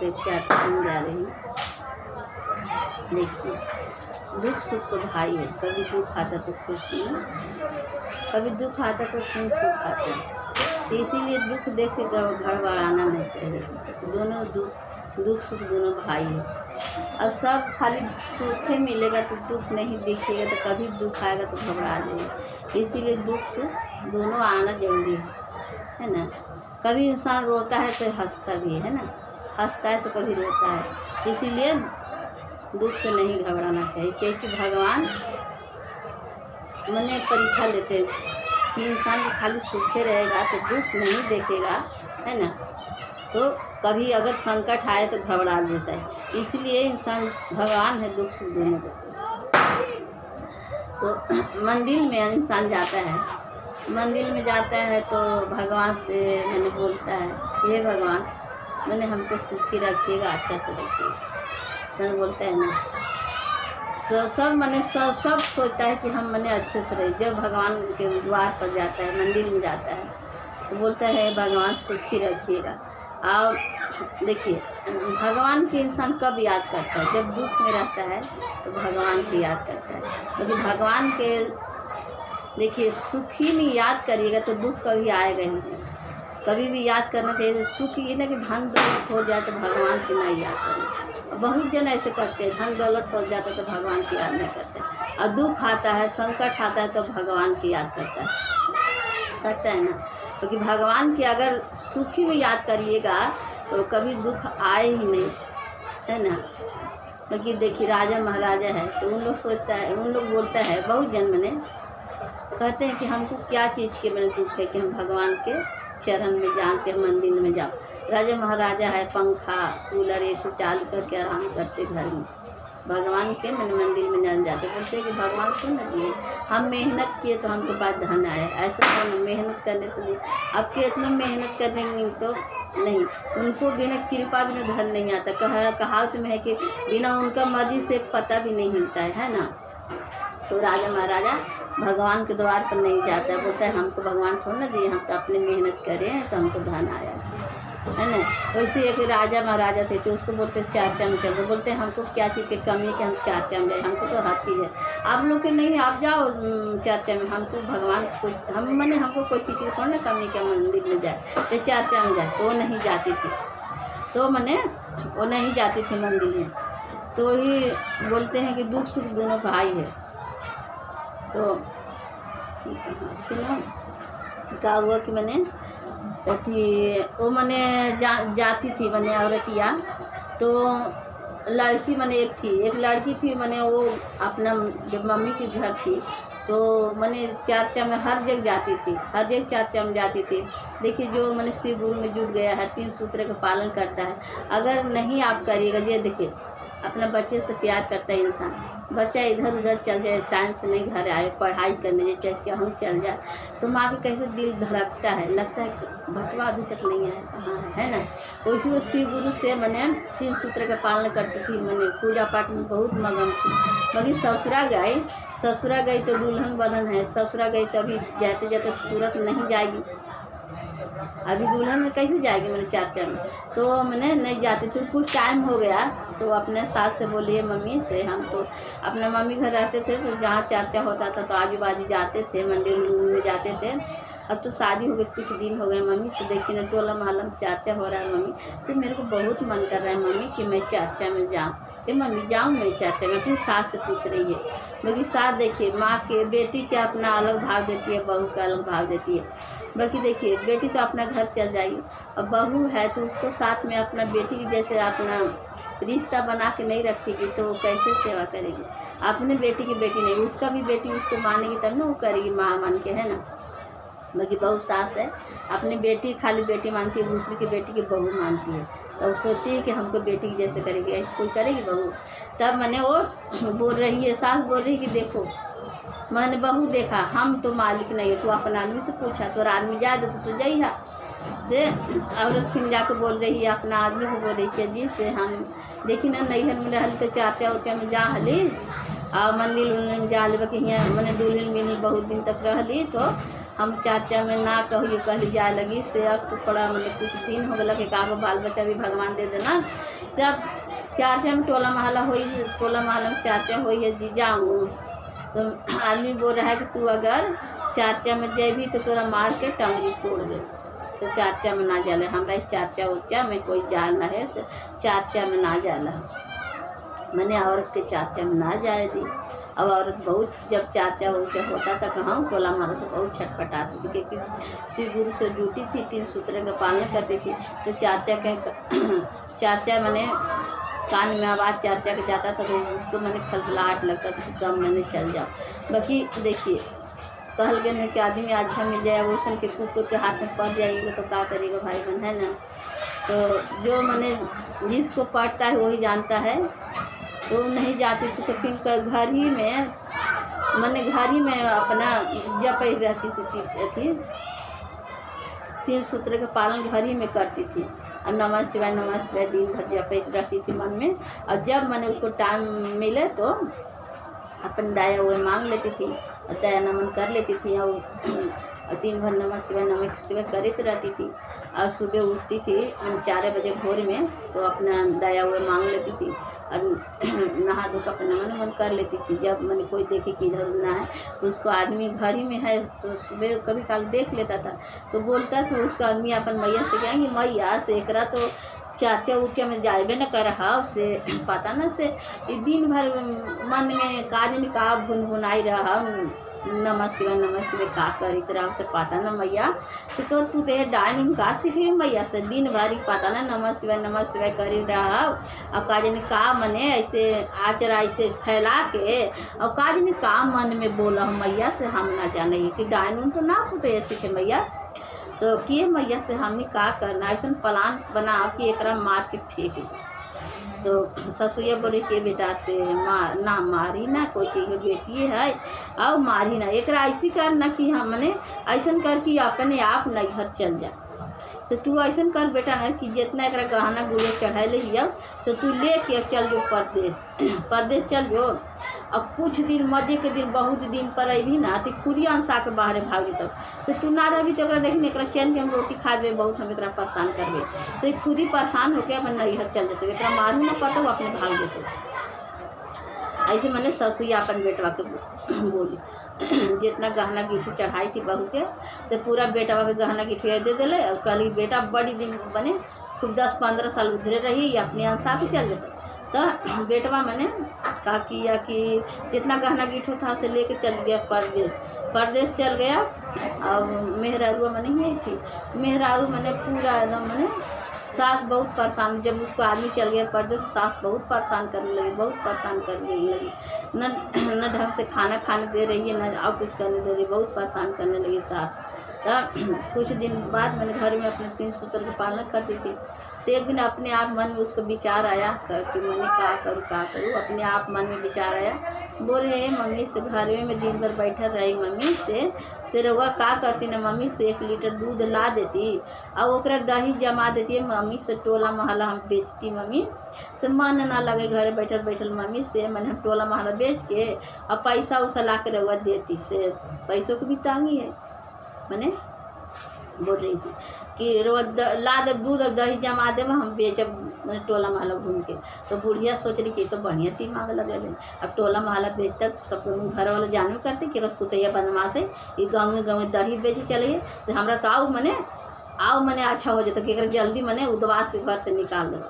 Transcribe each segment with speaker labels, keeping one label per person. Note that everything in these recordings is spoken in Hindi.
Speaker 1: पे क्या जा रही हूँ। देखिए, दुख सुख तो भाई है, कभी दुख आता तो सुख नहीं, कभी दुख आता तो फिर सुख आता है। तो इसीलिए दुख देख के घर बढ़ाना नहीं चाहिए। दोनों दुख सुख दोनों भाई है। और सब खाली सुख ही मिलेगा तो दुख नहीं दिखेगा, तो कभी दुख आएगा तो घबरा जाएगा। इसीलिए दुख सुख दोनों आना जरूरी है ना। कभी इंसान रोता है तो हंसता भी है ना, हंसता है तो कभी रोता है। इसीलिए दुख से नहीं घबराना चाहिए, क्योंकि भगवान मने परीक्षा लेते हैं कि इंसान खाली सूखे रहेगा तो दुख नहीं देखेगा, है ना। तो कभी अगर संकट आए तो घबरा देता है। इसलिए इंसान भगवान है, दुख सुख दोनों देते हैं। तो मंदिर में इंसान जाता है, मंदिर में जाता है तो भगवान से मैंने बोलता है, हे भगवान मैंने हमको सुखी रखिएगा, अच्छा से रखिएगा। तो बोलता है ना, सब सोचता है कि हम मैंने अच्छे से रहे। जब भगवान के द्वार पर जाता है, मंदिर में जाता है, तो बोलता है भगवान सुखी रखिएगा। और देखिए, भगवान के इंसान कब याद करता है? जब दुख में रहता है तो भगवान की याद करता है। लेकिन भगवान के देखिए, सुखी में याद करिएगा तो दुख कभी आएगा ही नहीं। कभी भी याद करना चाहिए। सुख ये ना कि धन दौलत हो जाए तो भगवान की नहीं याद करें। बहुत जन ऐसे करते हैं, धन दौलत हो जाता है तो भगवान की याद नहीं करते। और दुख आता है, संकट आता है तो भगवान की याद करता है ना। क्योंकि भगवान की अगर सुखी में याद करिएगा तो कभी दुख आए ही नहीं, है ना। क्योंकि देखिए, राजा महाराजा है तो उन लोग सोचता है, उन लोग बोलता है, बहुत जन मैंने कहते हैं कि हमको क्या चीज़ के मैंने दुख है कि हम भगवान के चरण में जानते हैं, मंदिर में जाओ। राजा महाराजा है, पंखा कूलर ऐसे चालू करके आराम करते घर में, भगवान के मैंने मंदिर में जान जाते। बोलते हैं कि भगवान को न दिए, हम मेहनत किए तो हमके पास धन आया। ऐसा तो मेहनत करने से नहीं, अब कितना मेहनत करेंगे तो नहीं, उनको बिना कृपा बिना धन नहीं आता। कहावत में है कि बिना उनका मर्जी से एक पता भी नहीं हिलता है ना। तो राजा महाराजा भगवान के द्वार पर नहीं जाता है, बोलता है हमको भगवान थोड़ा ना दिए, हम तो अपने मेहनत करें तो हमको धन आया, है ना। वैसे एक राजा महाराजा थे तो उसको बोलते चाचा में चलते, बोलते हैं हमको क्या चीज़ की कमी है कि हम चाचा में जाए, हमको तो हर चीज़ है। आप लोग के नहीं, आप जाओ चाचा में, हमको भगवान को हमको कोई चीज़ की थोड़ा ना कमी क्या मंदिर में जाए तो चाचा में जाए। तो वो नहीं जाती थी, तो वो नहीं जाती थी मंदिर में। तो वही बोलते हैं कि दुख सुख दोनों भाई है। तो क्या हुआ कि मैंने वो जाती थी औरतिया। तो लड़की एक थी, एक लड़की थी वो अपना जब मम्मी के घर थी तो चर्चा में हर जगह जाती थी, हर जगह चर्चा में जाती थी। देखिए, जो शिव गुरु में जुट गया है, 3 सूत्र का पालन करता है। अगर नहीं आप करिएगा, ये देखिए, अपना बच्चे से प्यार करता है इंसान, बच्चा इधर उधर चल जाए, टाइम से नहीं घर आए, पढ़ाई करने जाए, कहूँ चल जाए तो माँ के कैसे दिल धड़कता है, लगता है बचवा अभी तक नहीं आया, कहाँ है ना। वैसे वो शिव गुरु से 3 सूत्र का पालन करती थी। पूजा पाठ में बहुत मगन थी। मगर ससुरा गई तो दुल्हन बदन है, ससुरा गई तो अभी जाते जाते तुरंत नहीं जाएगी, अभी दुल्हन में कैसे जाएगी चर्चा में। तो नहीं जाती थी। कुछ टाइम हो गया तो अपने सास से बोलिए, मम्मी से, हम तो अपने मम्मी घर रहते थे तो जहाँ चर्चा होता था तो आजू बाजू जाते थे, मंदिर में जाते थे। अब तो शादी हो गई, कुछ दिन हो गए, मम्मी से देखी ना टोला मोहल्ला में चर्चा हो रहा है, मम्मी से मेरे को बहुत मन कर रहा है मम्मी कि मैं चर्चा में जाऊँ। मम्मी जाऊँ मैं चर्चा में? अपनी सास से पूछ रही है। मेरी सास देखिए, माँ के बेटी के अपना अलग भाव देती है, बहू का अलग भाव देती है। बाकी देखिए, बेटी तो अपना घर चल जाएगी, और बहू है तो उसको साथ में अपना बेटी की जैसे अपना रिश्ता बना के नहीं रखेगी तो वो कैसे सेवा करेगी। अपने बेटी की बेटी नहीं, उसका भी बेटी उसको मानेगी तब ना वो करेगी, माँ मान के, है ना। बाकी बहू सास है, अपनी बेटी खाली बेटी मानती है, दूसरी की बेटी की बहू मानती है। तो वो सोचती है कि हमको बेटी की जैसे करेगी, ऐसे कोई करेगी बहू। तब वो बोल रही है, सास बोल रही है कि देखो मैंने बहू देखा, हम तो मालिक नहीं है, तू अपना आदमी से पूछा, तो आदमी जाए तो जाइए से। औरत फिर जाकर बोल रही है, अपना आदमी से बोल रही है जी से हम देखी ना नैहर में रहली तो चाचा उचा में जा हली, और मंदिर उन्दिर जा लेबे कि हियाँ मैंने दुल्हन मिल बहुत दिन तक रहली। तो हम चाचा में ना कहियो कहली जाए लगी से अब तो थोड़ा मतलब कुछ दिन हो गया कि कागो बाल बच्चा भी भगवान दे देना से अब चाचा में टोला महला में चाचा हो जी जाऊँ। तो आदमी बोल रहा है कि तू अगर चाचा में जेबी तो तोरा मार के टंगरी तोड़ दे। तो चाचा में ना जाला, हमारा चाचा उच्चा में कोई जान ना है, चाचा में ना जाला, मैंने औरत के चाचा में ना जाए दी। अब औरत बहुत जब चाचा उच्चा होता था कहाँ टोला मारा तो बहुत छटपटाती थी, क्योंकि शिव गुरु से जुटी थी, 3 सूत्र का पालन करती थी। तो चाचा मैंने कान में आवाज़ चाचा के जाता था तो उसको मैंने खलखलाहट लगता था, कम मैंने चल जाओ। बाकी देखिए कहल गए नहीं कि आदमी अच्छा मिल जाए वैसन के कुकुर के हाथ में पड़ जाएगा तो क्या करेगा भाई बहन, है ना। तो जो मैंने जिसको पढ़ता है वही जानता है। तो नहीं जाती थी तो फिर घर ही में अपना जप रहती थी 3 सूत्र का पालन घर ही में करती थी और नमः शिवाय दिन भर जप रहती थी मन में। और जब मैंने उसको टाइम मिले तो अपन दाया हुए मांग लेती थी और दया नमन कर लेती थी और दिन भर नमः शिवाय करती रहती थी। और सुबह उठती थी 4 बजे भोर में तो अपना दया हुए मांग लेती थी और नहा धो कर अपना नमन कर लेती थी। जब मैंने कोई देखे कि इधर ना है तो उसको आदमी घर ही में है तो सुबह कभी काल देख लेता था तो बोलता था उसका आदमी अपन मैया से जाएंगे मैया से एकरा तो चाचा उचा में जाए न कर से पता न से दिन भर मन में काजन का भुनभुनाई रहा नमः शिवाय का करी तरह से पता न मैया तो तू तो डाइनिंग का सीखे मैया से दिन भर पता न नमः शिवाय करी रहा और काजन का मने ऐसे आचरा ऐसे फैला के और काजन का मन में बोला मैया से हम ना जाने कि डाइनिंग तो ना तो ये सीखे मैया। तो किए मैया से हमें का करना ऐसा प्लान बना कि एक मार के फेंके। तो ससुया बोले कि बेटा से ना मारी ना कोई चीज़ बेटी है और मारी ना एक ऐसी करना कि हमने ऐसा कर कि अपने आप न घर चल जा। तो तू ऐसा कर बेटा ना कि जितना एक गहना गुड़े चढ़ा लिया तो तू लेके चल जो परदेश चल जो। अब कुछ दिन मजे के दिन बहुत दिन पर अभी ना तो खुद ही अंसा के बाहर भाग जतौ। तो तू ना रही तो देखने एक चैन के हम रोटी खा देवे बहुत हम एक परेशान करबे तो खुद ही परेशान होकर अपन नैहर चल जते एक मारू ना पड़ता अपने भाग जते। ऐसे मैंने ससुया अपन बेटवा के बोली जितना गहना गिठी चढ़ाई थी बहू के से पूरा बेटवा के गहना गिठी दे दिले और कल बेटा बड़ी दिन बने खूब 10-15 साल उधरे रही या अपने अंसा के चल जाते। तो बेटवा मैंने कहा किया कि जितना गहना गिठो था से लेके चल गया परदेश चल गया। और मेहरारू मैंने यही थी मेहरारू मैंने पूरा एकदम मैंने सास बहुत परेशान जब उसको आदमी चल गया परदेश सास बहुत परेशान करने लगी न ढंग से खाना खाने दे रही है न और कुछ करने दे रही बहुत परेशान करने लगी सास। तो कुछ दिन बाद मैंने घर में अपने 3 सूत्र का पालन करती थी। तो एक दिन अपने आप मन में उसको विचार आया कि मैंने क्या करूँ अपने आप मन में विचार आया बोले मम्मी से घर में दिन भर बैठा रही मम्मी से रउआ का करती ना मम्मी से 1 लीटर दूध ला देती और ओकरा दही जमा देती है मम्मी से टोला महला हम बेचती मम्मी से मन ना लगे घर बैठल मम्मी से मैंने हम टोला महला बेच के और पैसा उसा ला के रउआ देती से पैसों की भी तंगी है। मैंने बोल रही थी कि रोज ला दे दूध और दही जमा दे हम बेचब टोला महला घूम के। तो बुढ़िया सोच रही कि तो बढ़िया दिमाग लगे अब टोला महला बेचता तो सब घर वाले जानवे करते कि अगर कुतैया बदमाश है ये गाँव में दही बेच चलिए से हमरा तो आओ मने अच्छा हो जाता कि जल्दी मने उदवास के घर से निकाल दे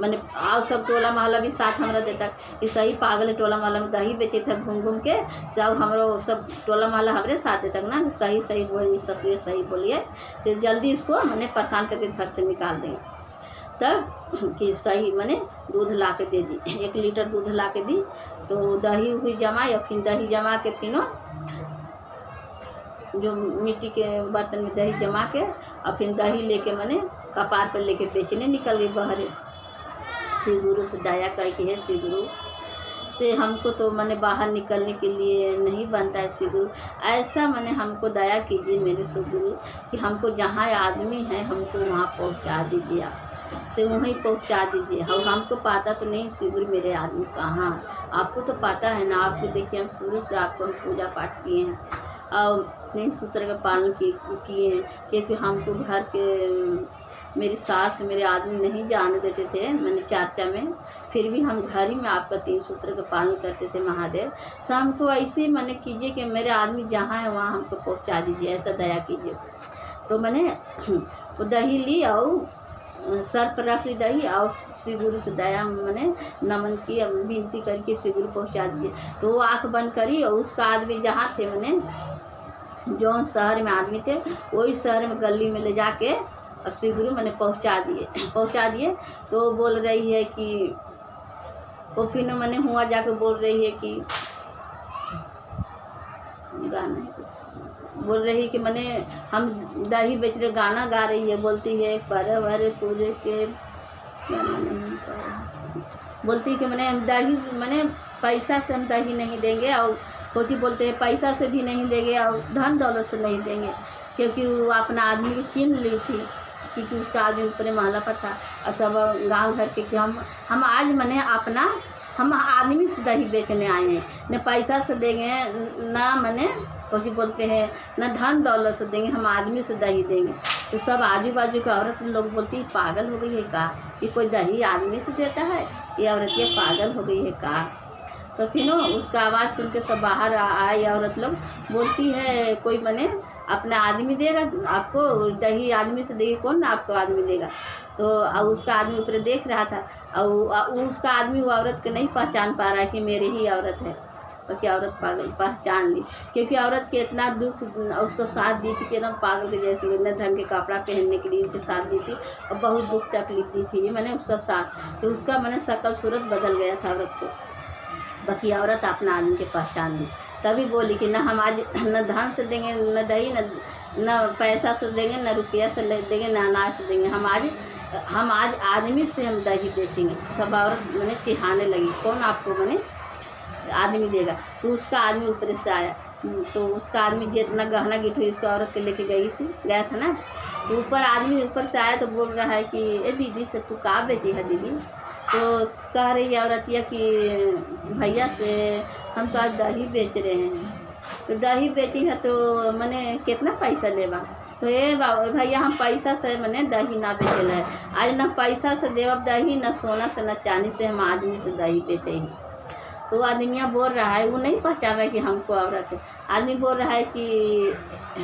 Speaker 1: मैंने आओ सब टोला महला भी साथ हमरा देता कि सही पागल टोला महला में दही बेचे था घूम के सब हमरो सब टोला महला हमरे साथ देता ना सही बोलिए ससुर सही बोलिए तो जल्दी इसको मैंने परेशान करके घर से निकाल देंगे। तब कि सही मैंने दूध ला के दे दी 1 लीटर दूध ला के दी तो दही हुई जमा या फिर दही जमा के फिर जो मिट्टी के बर्तन में दही जमा के और फिर दही लेके मैंने कपार पर लेके बेचने निकल गई बाहर। श्री गुरु से दया करके है श्री गुरु से हमको तो मैंने बाहर निकलने के लिए नहीं बनता है। श्री गुरु ऐसा मैंने हमको दया कीजिए मेरे श्री गुरु कि हमको जहाँ आदमी है हमको वहाँ पहुँचा दीजिए आप। से वहीं पहुंचा दीजिए। और हमको पता तो नहीं शिविर मेरे आदमी कहाँ, आपको तो पता है ना। आपको देखिए हम शुरू से आपको हम पूजा पाठ किए हैं और 3 सूत्र का पालन किए हैं, क्योंकि हमको घर के मेरी सास मेरे आदमी नहीं जाने देते थे मैंने चर्चा में, फिर भी हम घर ही में आपका 3 सूत्र का पालन करते थे महादेव। सो हमको ऐसे ही मैंने कीजिए कि मेरे आदमी जहाँ है वहाँ हमको पहुँचा दीजिए, ऐसा दया कीजिए। तो मैंने वो दही ली और सर पर रख ली दही और श्री गुरु से दया मैंने नमन की, विनती करके श्री गुरु पहुँचा दिए। तो वो आँख बंद करी और उसका आदमी जहाँ थे मैंने जौन शहर में आदमी थे वही शहर में गली में ले जाके और श्री गुरु मैंने पहुँचा दिए। तो बोल रही है कि वो फिर मैंने हुआ जाकर बोल रही है कि गाना बोल रही कि मैंने हम दही बेच रहे, गाना गा रही है, बोलती है परवर पूरे के, बोलती कि मैंने दही मैंने पैसा से हम दही नहीं देंगे, और कोटी बोलते हैं पैसा से भी नहीं देंगे और धन दौलत से नहीं देंगे, क्योंकि वो अपना आदमी की छीन ली थी, क्योंकि उसका आदमी ऊपर महला पर था। और सब गांव घर के कि हम आज मैंने अपना हम आदमी से दही बेचने आए हैं, न पैसा से देंगे ना मैंने कोटी बोलते हैं न धन दौलत से देंगे, हम आदमी से दही देंगे। तो सब आजू बाजू के औरत लोग बोलती है पागल हो गई है का, कि कोई दही आदमी से देता है, ये औरत ये पागल हो गई है का। तो फिर उसका आवाज़ सुन के सब बाहर आई औरत लोग, बोलती है कोई मैंने अपना आदमी देगा आपको दही, आदमी से देगी कौन आपको आदमी देगा। तो उसका आदमी ऊपर देख रहा था और उसका आदमी वो औरत को नहीं पहचान पा रहा है कि मेरी ही औरत है। तो क्या औरत पागल पहचान ली, क्योंकि औरत के इतना दुख उसको साथ दी थी कि एकदम पागल के जैसे इतना ढंग के कपड़ा पहनने के लिए उसके साथ दी थी और बहुत दुख तकलीफ दी थी मैंने उसका साथ। तो उसका मैंने शकल सूरत बदल गया था औरत को, बाकी औरत अपना आदमी के पहचान दी। तभी बोली कि न हम आज न धन से देंगे न दही, न पैसा से देंगे, न रुपया से देंगे, न अनाज से देंगे, हम आज आदमी से हम दही बेचेंगे। सब औरत मैंने चिढ़ाने लगी कौन आपको मैंने आदमी देगा। तो उसका आदमी ऊपर से आया, तो उसका आदमी जितना गहना गिठोई उसका औरत के लेके गया था ना, तो ऊपर आदमी ऊपर से आया तो बोल रहा है कि ए दीदी से तू का बेची है दीदी। तो कह रही है औरतिया कि भैया से हम तो आज दही बेच रहे हैं। तो दही बेची है तो मैंने कितना पैसा लेवा। तो ये भैया हम पैसा से मैंने दही ना बेचल है, आज ना पैसा से देवब दही, न सोना से न चांदी से हम आदमी से दही बेचे ही। तो आदमिया बोल रहा है, वो नहीं पहचान रहा है कि हमको औरत है। आदमी बोल रहा है कि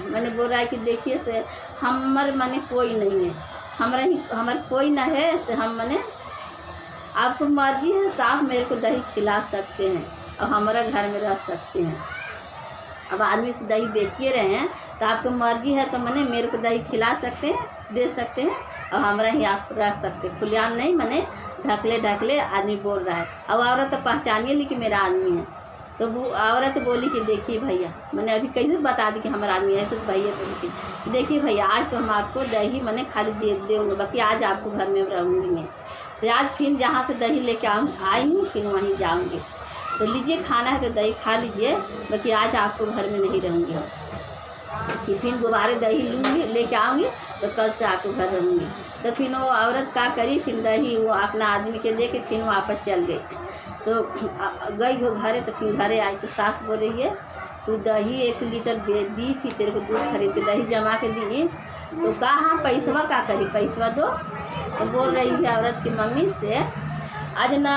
Speaker 1: मैंने बोल रहा है कि देखिए से हमारे मने कोई नहीं है, हमारे कोई ना है से हम मने आपको मर्जी है तो आप मेरे को दही खिला सकते हैं और हमारा घर में रह सकते हैं। अब आदमी से दही बेचिए रहे हैं तो आपको मर्जी है तो मैंने मेरे को दही खिला सकते हैं, दे सकते हैं और हमारा ही आप रह सकते हैं। खुलेआम नहीं मैंने ढकले आदमी बोल रहा है। अब औरत तो पहचानिए ली कि मेरा आदमी है। तो वो औरत बोली कि देखिए भैया, मैंने अभी कैसे बता दी कि हमारा आदमी है। तो भैया बोली कि देखिए भैया आज तो हम आपको दही मैंने खाली दे देंगे, बाकी आज आपको घर में रहूँगी मैं। तो आज फिर जहाँ से दही लेके आई हूँ फिर वहीं जाऊँगी। तो लीजिए खाना है तो दही खा लीजिए, बाकी आज आपको घर में नहीं रहूँगी। कि फिर दोबारा दही लूँगी लेके आऊँगी तो कल से आपको घर रहूँगी। तो फिर वो औरत क्या करी, फिर दही वो अपना आदमी के दे के फिर वापस चल गई। तो गई हो घरे, तो फिर घरे आई तो सास बोल रही है तू दही 1 लीटर दी थी, तेरे को दूध खरीद के दही जमा के दी, तो कहाँ पैसवा का करी, पैसवा दो। तो बोल रही है औरत की मम्मी से आज ना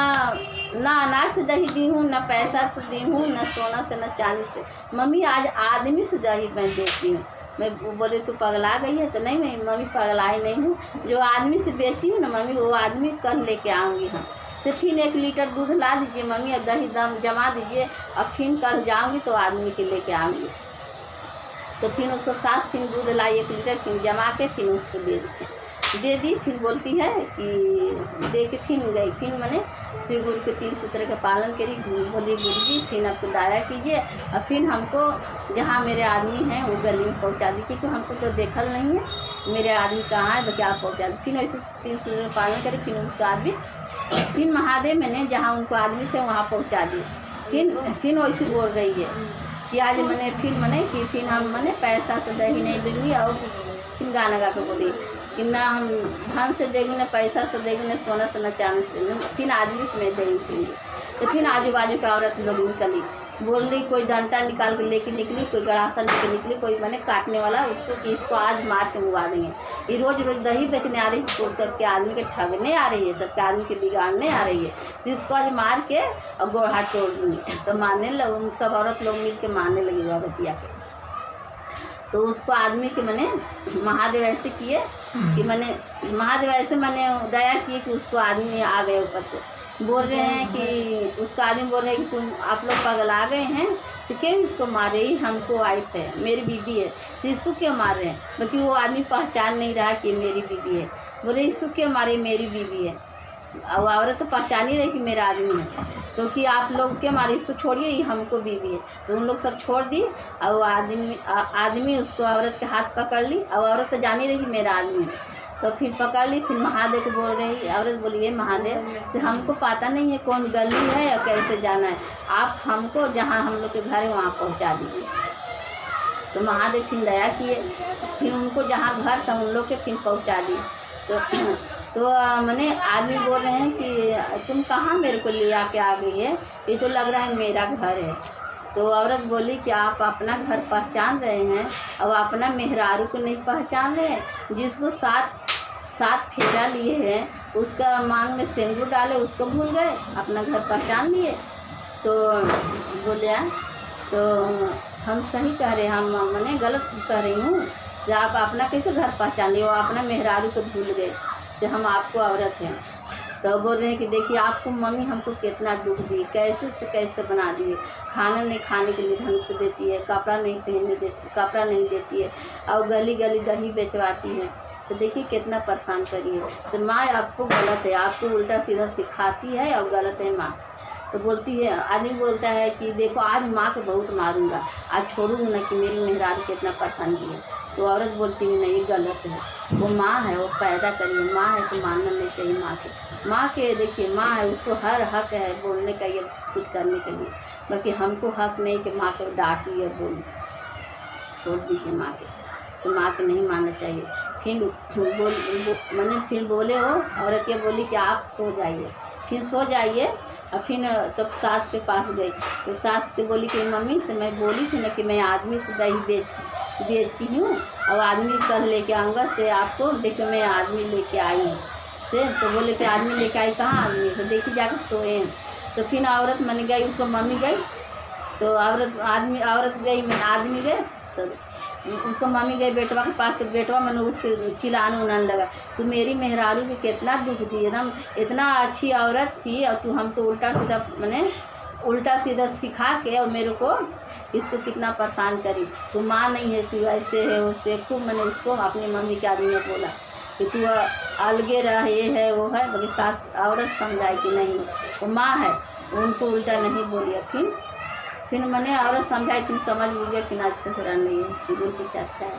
Speaker 1: अनाज से दही दी हूँ, ना पैसा से दी हूँ, ना सोना से, ना चांदी से, मम्मी आज आदमी से दही मैं देती हूँ। मैं बोले तू पगला गई है। तो नहीं मैं मम्मी पगलाई नहीं हूँ, जो आदमी से बेची हूँ ना मम्मी वो आदमी कल लेके आऊँगी हम। से फिर 1 लीटर दूध ला दीजिए मम्मी और दही दम जमा दीजिए और फिर कल जाऊँगी तो आदमी के लेके आऊँगी। तो फिर उसको सास फिर दूध लाई 1 लीटर फिर जमा के फिर उसको दे दी। फिर बोलती है कि दे के फिर गई। फिर मैंने शिव गुरु के 3 सूत्र का पालन करी। बोली गुरु जी फिर आपको दाया कीजिए और फिर हमको जहाँ मेरे आदमी हैं वो गली में पहुँचा दी, क्योंकि हमको तो देखल नहीं है मेरे आदमी कहाँ है, तो क्या पहुँचा दी। फिर ऐसे 3 सूत्र का पालन करी। फिर उनको आदमी फिर महादेव मैंने जहाँ उनको आदमी थे वहाँ पहुँचा दी। फिर वैसे बोल रही है कि आज मैंने फिर कि फिर हम मैंने पैसा से दही नहीं दूँगी। और फिर गाना गा के बोली कि ना हम धन से देंगे, न पैसा से देंगे, न सोना से, न चांदी से, फिर आदमी से मैं देंगे। तो फिर आजू बाजू का औरत लोग निकली, बोल रही, कोई डंडा निकाल के लेके निकली, कोई गड़ासा लेके निकली, कोई मैंने काटने वाला उसको कि इसको आज मार के मुआ देंगे। ये रोज़ रोज़ दही बेचने आ रही है, सबके आदमी के ठगने आ रही है, सबके आदमी के बिगाड़ने आ रही है, तो इसको आज मार के और गोड़ हाथ तोड़ दूँगी। तो मारने लग सब औरत लोग मिल के मारने लगी औरतिया के। तो उसको आदमी के मैंने महादेव ऐसे किए कि मैंने महादेव ऐसे मैंने दया किए कि उसको आदमी आ गए ऊपर को। बोल रहे हैं कि उसका आदमी बोल रहे हैं कि तुम आप लोग पागल आ गए हैं, तो क्यों इसको मार रही, हमको वाइफ है, मेरी बीबी है, तो इसको क्यों मार रहे हैं? बल्कि वो आदमी पहचान नहीं रहा कि मेरी बीबी है। बोले इसको क्यों मारे, मेरी बीबी है। और औरत तो पहचान ही रही कि मेरा आदमी है, तो कि आप लोग क्यों मारे, इसको छोड़िए, ये हमको बीबी है। तो उन लोग सब छोड़ दी और आदमी उसको औरत के हाथ पकड़ ली, और औरत तो जान ही रही कि मेरा आदमी है। तो फिर पकड़ ली, फिर महादेव को बोल रही औरत, बोलिए महादेव से हमको पता नहीं है कौन गली है या कैसे जाना है, आप हमको जहाँ हम लोग के घर है वहाँ पहुँचा दीजिए। तो महादेव फिर दया किए, फिर उनको जहाँ घर था उन लोग के फिर पहुँचा दी। तो मैंने आदमी बोल रहे हैं कि तुम कहाँ मेरे को ले आके आ गई है, ये तो लग रहा है मेरा घर है। तो औरत बोली कि आप अपना घर पहचान रहे हैं और अपना मेहरारू को नहीं पहचान रहे हैं, जिसको सात फेरा लिए हैं, उसका मांग में सिंदूर डाले उसको भूल गए, अपना घर पहचान लिए। तो बोले तो हम सही कह रहे हैं, हम मैंने गलत कह रही हूँ, आप अपना कैसे घर पहचान लिए, वो अपना मेहरारू को भूल गए, से हम आपको औरत हैं। तो बोल रहे हैं कि देखिए आपको मम्मी हमको कितना दुख दी, कैसे से कैसे बना दिए, खाना नहीं खाने के लिए ढंग से देती है, कपड़ा नहीं देती है, और गली गली दही बेचवाती है। तो देखिए कितना परेशान करी है। तो माँ आपको गलत है, आपको उल्टा सीधा सिखाती है और गलत है माँ। तो बोलती है, आदमी बोलता है कि देखो आज माँ को बहुत मारूंगा, आज छोड़ूंगा ना कि मेरी मेहरारू कितना परेशान की है। तो औरत बोलती है नहीं गलत है, वो माँ है, वो पैदा करी है, माँ है तो मानना नहीं चाहिए माँ के देखिए माँ है, उसको हर हक है बोलने का, ये कुछ करने के लिए, बाकी हमको हक नहीं कि माँ को डांटी है बोली, छोड़ दीजिए माँ के। तो माँ को नहीं मानना चाहिए। फिर बोले हो औरत ये बोली कि आप सो जाइए, फिर सो जाइए। और फिर तब सास के पास गई, तो सास के बोली कि मम्मी से मैं बोली थी ना कि मैं आदमी से दही बेचती हूँ, और आदमी कल लेके आऊँगा, से आपको देखो मैं आदमी लेके आई हूँ से। तो बोले कि आदमी लेके आई, कहाँ आदमी, तो देखी जाकर सोए हैं। तो फिर औरत मन गई, उसको मम्मी गई, तो औरत गई, मैं आदमी गए, सब उसको मम्मी गई बेटवा के पास। तो बेटवा मन उठ के चिल्लाने उलाने लगा, तू मेरी मेहरारू को कितना दुख दी, एकदम इतना अच्छी औरत थी, और तू हमको उल्टा सीधा सिखा के और मेरे को इसको कितना परेशान करी। तू माँ नहीं है, तू ऐसे है वैसे, खूब मैंने उसको अपनी मम्मी के आदमी ने बोला कि तू अलगे रह, ये है वो है। बल्कि सास औरत समझाई कि नहीं वो माँ है, उनको उल्टा नहीं बोलिए। फिर मैंने औरत समझाई, फिर समझ लीजिए, फिर अच्छे से रह नहीं है, सीधे कुछ अच्छा है।